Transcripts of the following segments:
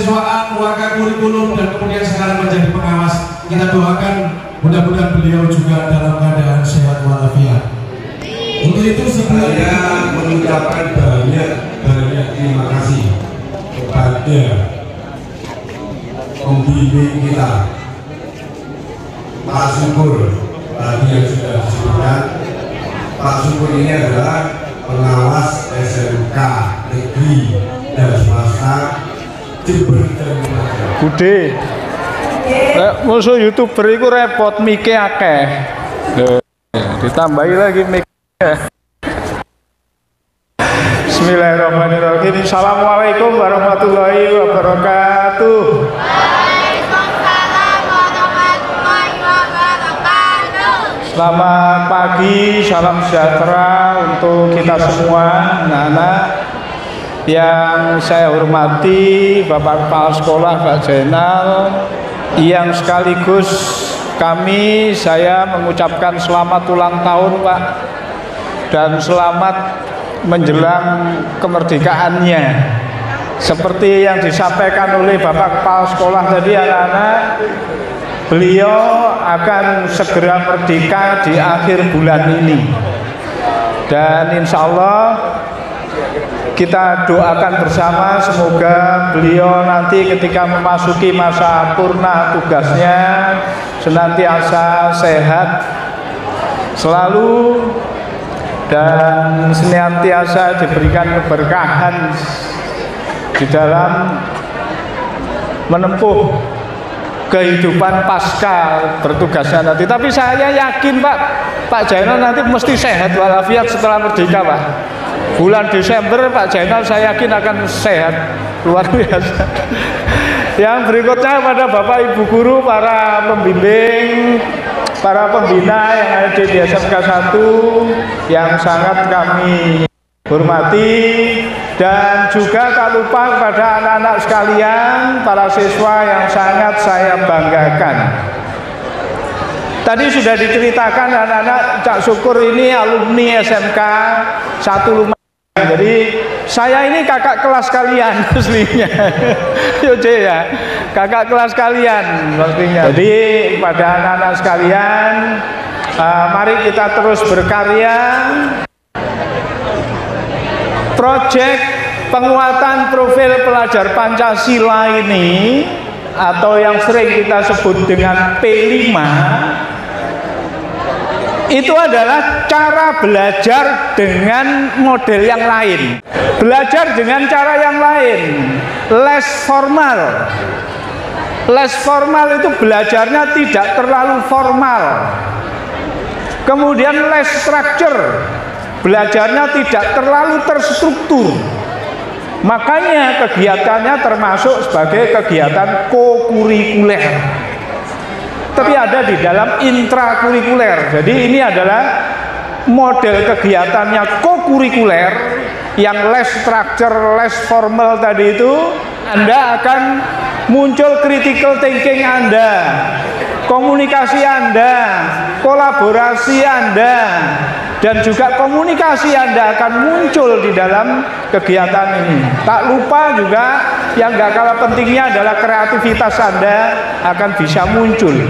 kemahasiswaan, warga kurikulum, dan kemudian sekarang menjadi pengawas. Kita doakan mudah-mudahan beliau juga dalam keadaan sehat walafiat. Untuk itu saya mengucapkan banyak terima kasih kepada pembimbing kita, Pak Syukur. Tadi yang sudah disebutkan, Pak Syukur ini adalah pengawas SMK negeri dan swasta Jember dan Bude. Musuh YouTuber itu repot mike akeh. Ditambahi lagi mike. Bismillahirrahmanirrahim. Assalamualaikum warahmatullahi wabarakatuh. Waalaikumsalam warahmatullahi wabarakatuh. Selamat pagi, salam sejahtera untuk kita semua, anak-anak yang saya hormati, Bapak Kepala Sekolah, Pak Zainal, yang sekaligus saya mengucapkan selamat ulang tahun, Pak, dan selamat menjelang kemerdekaannya. Seperti yang disampaikan oleh Bapak Kepala Sekolah tadi, anak-anak, beliau akan segera merdeka di akhir bulan ini, dan insya Allah kita doakan bersama semoga beliau nanti ketika memasuki masa purna tugasnya senantiasa sehat selalu dan senantiasa diberikan keberkahan di dalam menempuh kehidupan pasca bertugasnya nanti. Tapi saya yakin Pak Zainal nanti mesti sehat walafiat setelah merdeka, Pak. Bulan Desember Pak Zainal saya yakin akan sehat luar biasa. Yang berikutnya pada Bapak Ibu guru, para pembimbing, para pembina yang ada di SMK 1 yang sangat kami hormati, dan juga tak lupa kepada anak-anak sekalian, para siswa yang sangat saya banggakan. Tadi sudah diceritakan anak-anak, Cak Syukur ini alumni SMK 1 Lumajang. Jadi saya ini kakak kelas kalian aslinya. Yaudah ya, kakak kelas kalian pastinya. Jadi pada anak-anak sekalian, mari kita terus berkarya. Proyek penguatan profil pelajar Pancasila ini, atau yang sering kita sebut dengan P5, itu adalah cara belajar dengan model yang lain. Belajar dengan cara yang lain, less formal. Less formal itu belajarnya tidak terlalu formal. Kemudian less structure, belajarnya tidak terlalu terstruktur. Makanya kegiatannya termasuk sebagai kegiatan kokurikuler, tapi ada di dalam intrakurikuler. Jadi ini adalah model kegiatannya kokurikuler yang less structure, less formal tadi itu. Anda akan muncul critical thinking Anda, komunikasi Anda, kolaborasi Anda, dan juga komunikasi Anda akan muncul di dalam kegiatan ini. Tak lupa juga yang gak kalah pentingnya adalah kreativitas Anda akan bisa muncul.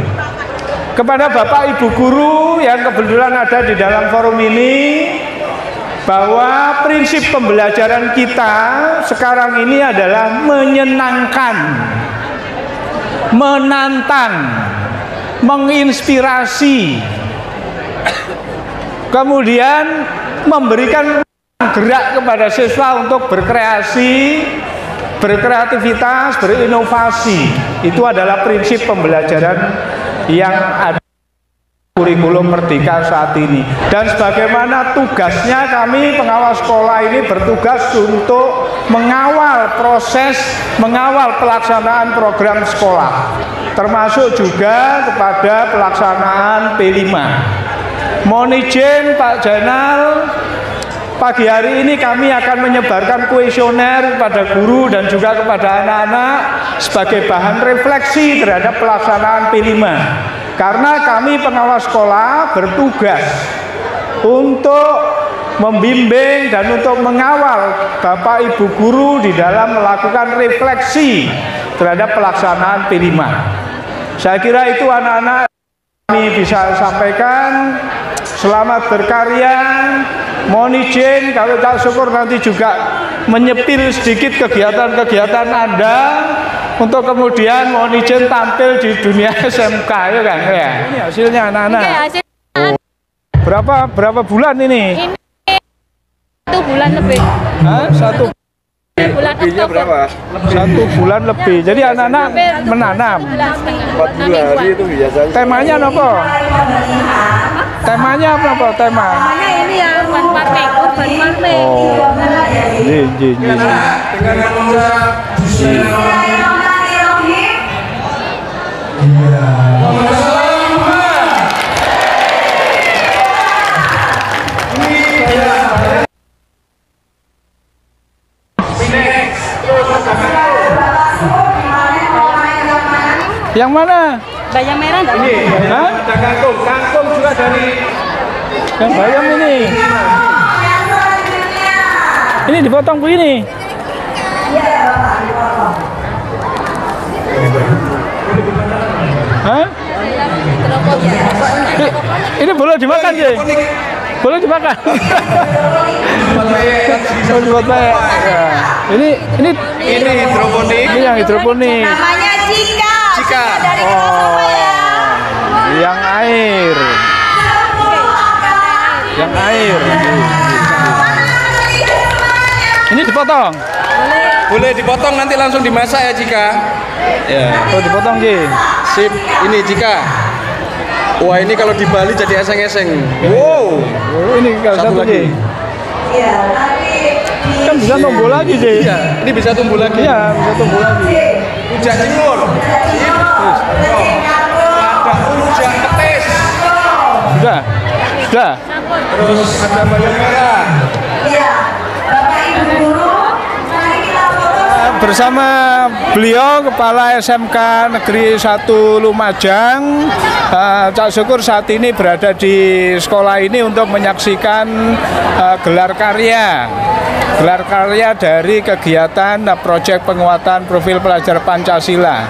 Kepada Bapak Ibu guru yang kebetulan ada di dalam forum ini, bahwa prinsip pembelajaran kita sekarang ini adalah menyenangkan, menantang, menginspirasi, kemudian memberikan gerak kepada siswa untuk berkreasi, berkreativitas, berinovasi. Itu adalah prinsip pembelajaran yang ada kurikulum Merdeka saat ini. Dan sebagaimana tugasnya, kami pengawas sekolah ini bertugas untuk mengawal proses, mengawal pelaksanaan program sekolah, termasuk juga kepada pelaksanaan P5. Mohon izin Pak Zainal, pagi hari ini kami akan menyebarkan kuesioner kepada guru dan juga kepada anak-anak sebagai bahan refleksi terhadap pelaksanaan P5. Karena kami pengawas sekolah bertugas untuk membimbing dan untuk mengawal Bapak Ibu guru di dalam melakukan refleksi terhadap pelaksanaan P5. Saya kira itu anak-anak kami bisa sampaikan. Selamat berkarya. Mohon izin kalau Cak Syukur nanti juga menyepil sedikit kegiatan-kegiatan Anda untuk kemudian mohon izin tampil di dunia SMK ya kan ya. Ini hasilnya anak-anak. Berapa bulan ini? Ini 1 bulan lebih. Hah? 1 bulan berapa? 1 bulan lebih. Jadi anak-anak menanam. 4 bulan itu biasanya. Temanya apa? Temanya apa? Tema? Namanya ini ya urban farming. Oh. Ji. Dengan mengucap Yang mana? Bayam merah enggak? Hah? Ada kangkung juga dari Yang bayam ini. Ini dipotong begini. Hah? Ini boleh dimakan, Ji? Boleh dimakan. Oh, dibuat baik. Ya. Ini hidroponik. Ini yang hidroponik. Namanya Cika. Cika. Dari Oh. Yang air. Yang air. Ini dipotong. Boleh dipotong nanti langsung dimasak ya Cika. Ya. Oh, dipotong, Ji. Sip, ini Cika. Wah, ini kalau di Bali jadi eseng-eseng. Wow. Oh, ini kalau Satu satu, lagi. Ji. Kan bisa tumbuh lagi, Ji. Iya, ini bisa tumbuh lagi. Iya, bisa tumbuh lagi. Rujak cingur. Sip. Ada rujak petis. Sudah. Sudah. Terus ada bayam merah. Bersama beliau Kepala SMK Negeri 1 Lumajang, Cak Syukur saat ini berada di sekolah ini untuk menyaksikan gelar karya dari kegiatan proyek penguatan profil pelajar Pancasila.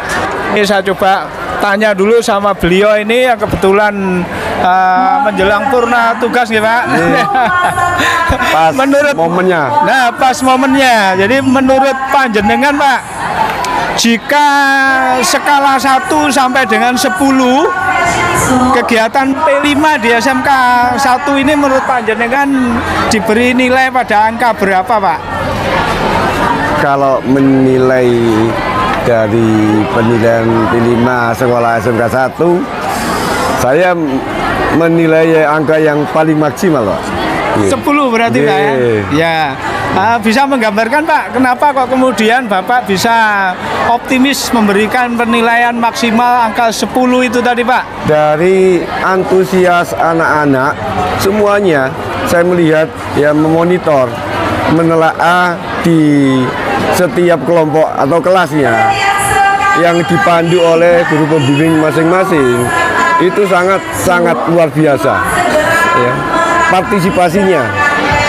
Ini saya coba tanya dulu sama beliau ini yang kebetulan menjelang purna tugas ya Pak. Pas menurut momennya. Nah, pas momennya. Jadi menurut panjenengan Pak, jika skala 1 sampai dengan 10 kegiatan P5 di SMK 1 ini menurut panjenengan diberi nilai pada angka berapa Pak? Kalau menilai dari penilaian P5 sekolah SMK 1, saya menilai angka yang paling maksimal Pak. 10 berarti Pak ya? Ya. Bisa menggambarkan Pak, kenapa kok kemudian Bapak bisa optimis memberikan penilaian maksimal angka 10 itu tadi Pak? Dari antusias anak-anak semuanya saya melihat ya memonitor, menelaah di setiap kelompok atau kelasnya yang dipandu oleh guru pembimbing masing-masing itu sangat luar biasa ya. Partisipasinya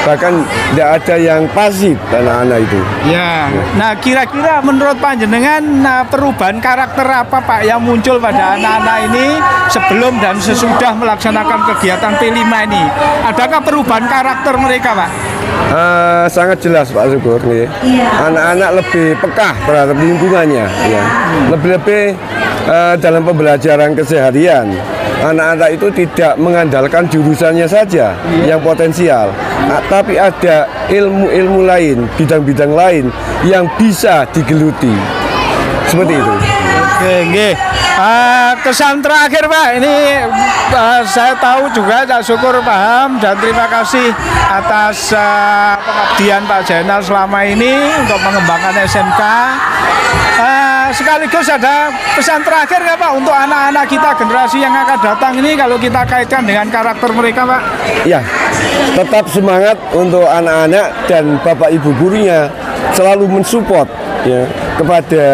bahkan tidak ada yang pasif anak-anak itu ya. Nah kira-kira menurut panjenengan perubahan karakter apa Pak yang muncul pada anak-anak ini sebelum dan sesudah melaksanakan kegiatan P5 ini? Adakah perubahan karakter mereka Pak? Sangat jelas Pak Syukur nih. Anak-anak lebih peka terhadap lingkungannya ya. Lebih-lebih dalam pembelajaran keseharian anak-anak itu tidak mengandalkan jurusannya saja yang potensial, tapi ada ilmu-ilmu lain, bidang-bidang lain yang bisa digeluti seperti itu. Oke. Kesan terakhir Pak, ini saya tahu juga Cak Syukur paham dan terima kasih atas pengabdian Pak Zainal selama ini untuk mengembangkan SMK. Sekaligus ada pesan terakhir nggak Pak untuk anak-anak kita generasi yang akan datang ini kalau kita kaitkan dengan karakter mereka Pak? Ya, tetap semangat untuk anak-anak dan Bapak Ibu gurunya selalu mensupport ya kepada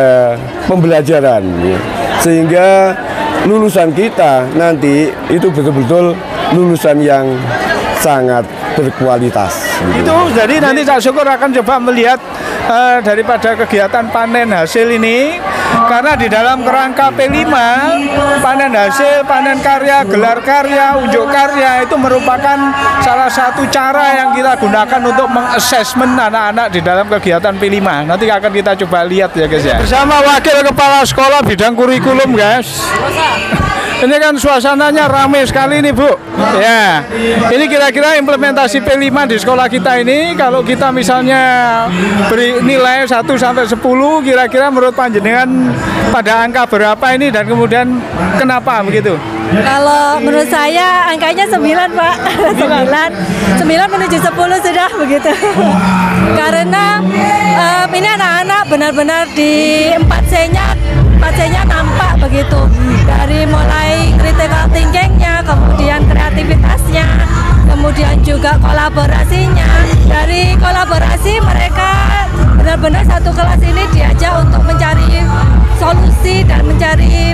pembelajaran ya. Sehingga lulusan kita nanti itu betul-betul lulusan yang sangat berkualitas. Itu jadi nanti Cak Syukur akan coba melihat daripada kegiatan panen hasil ini, karena di dalam kerangka P5 panen hasil, panen karya, gelar karya, unjuk karya itu merupakan salah satu cara yang kita gunakan untuk mengassessment anak-anak di dalam kegiatan P5. Nanti akan kita coba lihat ya guys ya. Bersama Wakil Kepala Sekolah Bidang Kurikulum guys. Ini kan suasananya ramai sekali nih Bu. Ya, ini kira-kira implementasi P5 di sekolah kita ini, kalau kita misalnya beri nilai 1 sampai 10, kira-kira menurut panjenengan pada angka berapa ini dan kemudian kenapa begitu? Kalau menurut saya angkanya 9 Pak. 9 menuju 10 sudah begitu. Karena ini anak-anak benar-benar di 4C-nya nampak begitu, dari mulai critical thinking-nya, kemudian kreativitasnya, kemudian juga kolaborasinya. Dari kolaborasi mereka benar-benar satu kelas ini diajak untuk mencari solusi dan mencari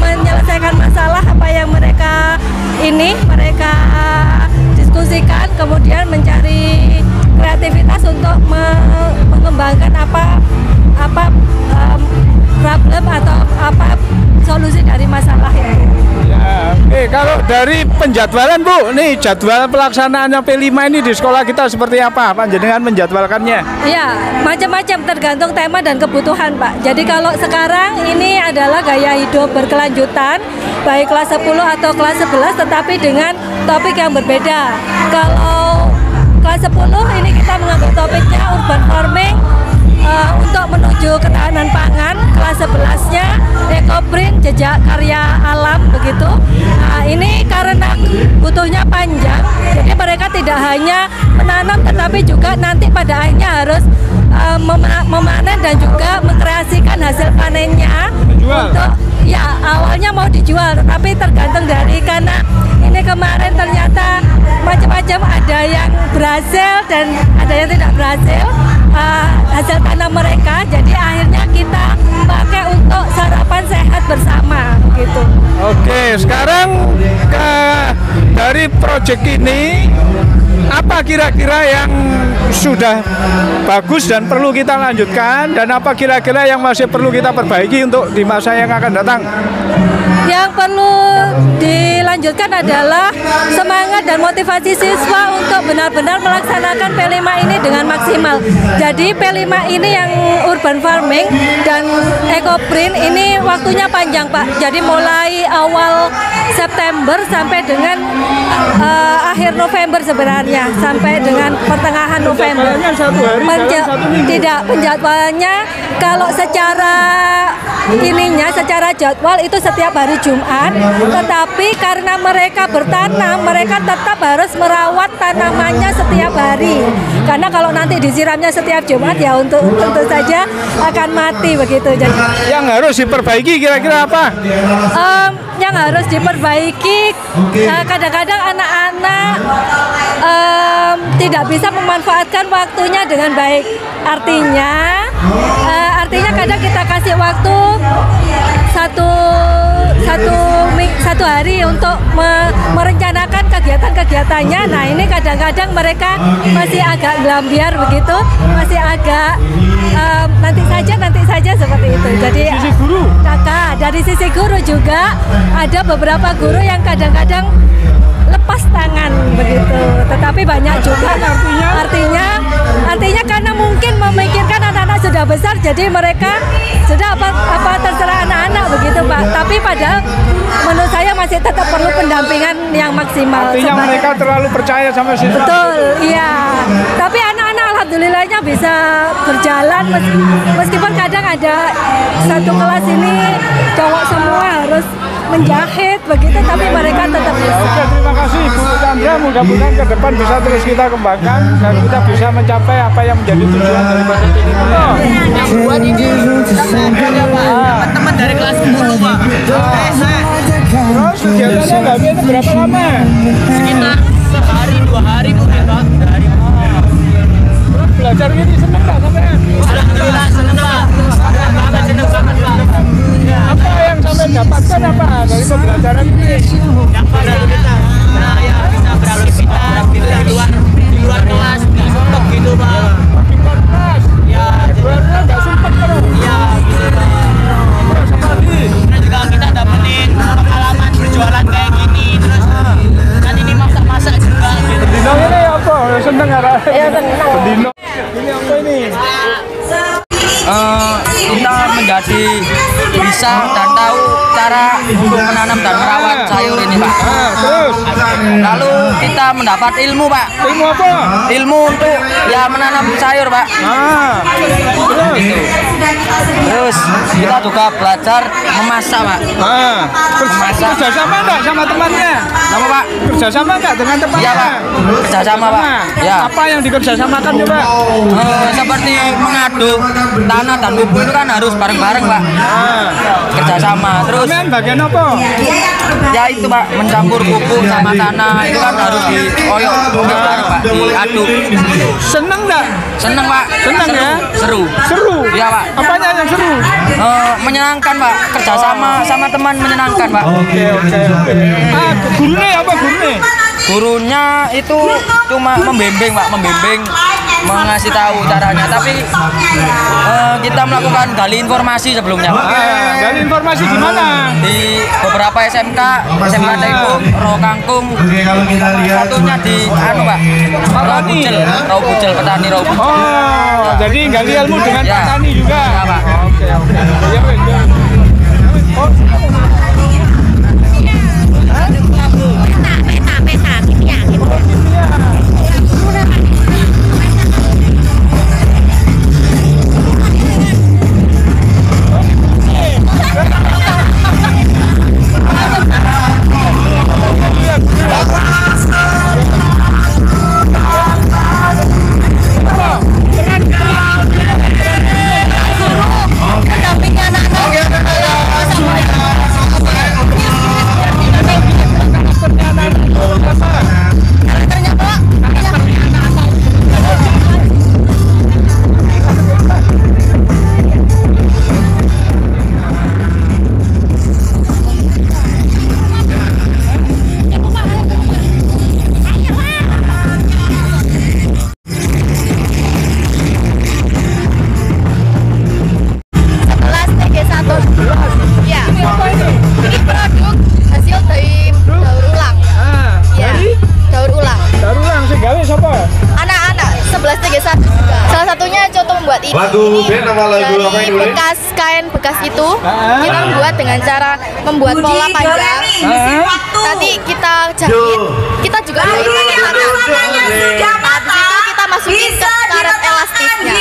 menyelesaikan masalah apa yang mereka diskusikan, kemudian mencari kreativitas untuk mengembangkan apa problem atau apa solusi dari masalah itu. Ya, kalau dari penjadwalan Bu, nih jadwal pelaksanaannya P5 ini di sekolah kita seperti apa panjenengan menjadwalkannya? Ya, macam-macam tergantung tema dan kebutuhan Pak. Jadi kalau sekarang ini adalah gaya hidup berkelanjutan, baik kelas 10 atau kelas 11 tetapi dengan topik yang berbeda. Kalau kelas 10 ini kita mengambil topiknya urban farming, untuk menuju ketahanan pangan. Kelas 11-nya ekoprint, jejak karya alam begitu. Nah, ini karena butuhnya panjang, jadi mereka tidak hanya menanam tetapi juga nanti pada akhirnya harus memanen dan juga mengkreasikan hasil panennya untuk ya awalnya mau dijual, tapi tergantung dari, karena ini kemarin ternyata macam-macam, ada yang berhasil dan ada yang tidak berhasil hasil tanam mereka, jadi akhirnya kita pakai untuk sarapan sehat bersama gitu. Oke, sekarang dari proyek ini apa kira-kira yang sudah bagus dan perlu kita lanjutkan, dan apa kira-kira yang masih perlu kita perbaiki untuk di masa yang akan datang? Yang perlu dilanjutkan adalah semangat dan motivasi siswa untuk benar-benar melaksanakan P5 ini dengan maksimal. Jadi P5 ini yang urban farming dan ekoprint ini waktunya panjang Pak. Jadi mulai awal September sampai dengan akhir November sebenarnya, sampai dengan pertengahan November. Tidak, penjadwalannya kalau secara secara jadwal itu setiap hari Jumat, tetapi karena mereka bertanam, mereka tetap harus merawat tanamannya setiap hari. Karena kalau nanti disiramnya setiap Jumat ya tentu saja akan mati begitu. Jadi yang harus diperbaiki kira-kira apa? Yang harus diperbaiki kadang-kadang anak-anak tidak bisa memanfaatkan waktunya dengan baik. Artinya kadang kita kasih waktu satu hari untuk merencanakan kegiatan-kegiatannya. Nah ini kadang-kadang mereka masih agak gelambiar begitu, masih agak nanti saja seperti itu. Jadi dari sisi guru juga ada beberapa guru yang kadang-kadang lepas tangan begitu, tetapi banyak juga artinya karena mungkin memikirkan anak-anak sudah besar, jadi mereka sudah apa terserah anak-anak begitu Pak. Tapi padahal menurut saya masih tetap perlu pendampingan yang maksimal. Artinya mereka terlalu percaya sama siswa. Betul, iya. Tapi anak-anak alhamdulillahnya bisa berjalan meskipun kadang ada satu kelas ini cowok semua harus menjahit begitu, tapi mereka tetap bisa. Oke, terima kasih Bu Chandra, mudah-mudahan ke depan bisa terus kita kembangkan dan kita bisa mencapai apa yang menjadi tujuan dari proyek ini. Yang buat ini teman-teman dari kelas 10 Pak. Terus kegiatannya nggak biasa berapa lama? Sekitar sehari 2 hari mungkin Pak. Terus belajar ini seneng nggak sampean? Alhamdulillah seneng Pak. Seneng banget Pak. Apa yang sampai dapatkan apa dari pembelajaran ini? Yang pada kita, ya bisa beraktivitas di luar kelas, nggak suntuk gitu Pak. Di kelas? Ya menjadi bisa dan tahu cara untuk menanam dan merawat sayur ini, Pak. Terus Lalu kita mendapat ilmu, Pak. ilmu apa? Ilmu untuk ya menanam sayur, Pak. Terus kita juga belajar memasak, Pak. Memasak. Kerjasama enggak sama temannya? Sama, Pak. Kerjasama enggak dengan temannya? Iya, Pak. Kerjasama, Pak. Ya. Apa yang dikerjasamakan coba? Seperti mengaduk tanah dan bumbu itu kan harus bareng-bareng, Pak. Kerjasama. Terus Kalian bagian apa? ya itu, Pak, mencampur pupuk sama tanah itu kan harus dioyok bareng, Pak, diaduk. Seneng enggak? Seneng, Pak. Seneng ya? Seru. Seru? Iya, Pak. Apanya yang seru? Menyenangkan, Pak. Kerjasama sama teman menyenangkan, Pak. Oke. Gurunya apa gurunya? Gurunya itu cuma membimbing, Pak, mengasih tahu caranya. Tapi kita melakukan gali informasi sebelumnya, Pak. Gali informasi di mana? Di beberapa SMK Tengkung, Roh Kangkung, satunya di Pak, Rau Pucel, petani Rau Pucel. Oh, jadi gali ilmu dengan Ya. petani juga. Ya, Pak. Oke. Ya, wes. Oh, Lagu band nama lagu apa dari ini? bekas kain bekas itu kita buat dengan cara membuat pola panjang. Nanti kita jahit, kita juga jahit pakai tangan. Habis itu kita masukin ke karet elastisnya.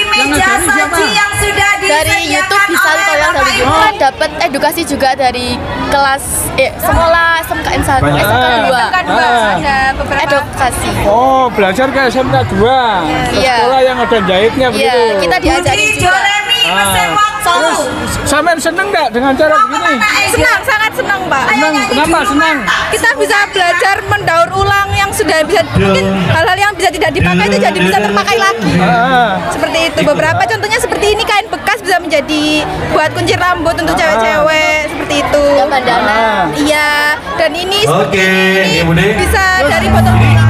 Dari YouTube bisa tutorial dari YouTube kan dapat edukasi juga dari kelas sekolah SMKN 1, SMK 2. Ada beberapa edukasi. Oh, belajar ke SMK 2. Iya. Sekolah yang ada jahitnya begitu. Iya, kita diajarin juga. Terus sampean seneng nggak dengan cara begini? Senang, sangat senang, Pak. Senang, kenapa senang? Kita bisa belajar mendaur ulang yang sudah bisa, mungkin hal-hal yang bisa tidak dipakai itu jadi bisa terpakai lagi. Seperti itu. Beberapa contohnya seperti ini, kain bekas bisa menjadi buat kunci rambut untuk cewek-cewek seperti itu. Ya, bandana. Iya, dan ini seperti Oke, ini ya, Budi. bisa dari botol minyak.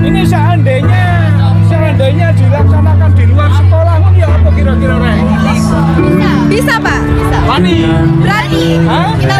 Ini seandainya dilaksanakan di luar sekolah, ya apa kira-kira, Rek? Bisa, Pak. Bisa. Wani? Berani. Hah? Kita